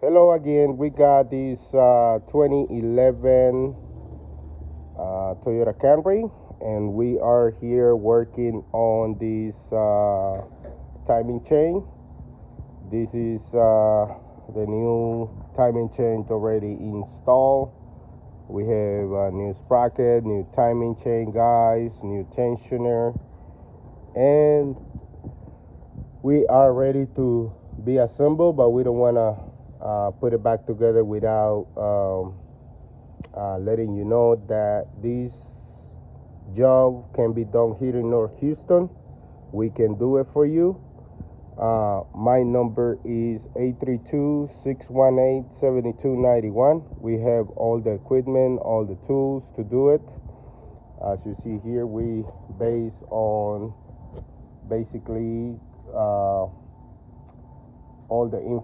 Hello again. We got this 2011 Toyota Camry, and we are here working on this timing chain. This is the new timing chain already installed. We have a new sprocket, new timing chain, guys, new tensioner, and we are ready to be assembled, but we don't want to put it back together without letting you know that this job can be done here in North Houston. We can do it for you. My number is 832-618-7291. We have all the equipment, all the tools to do it. As you see here, we base on basically all the info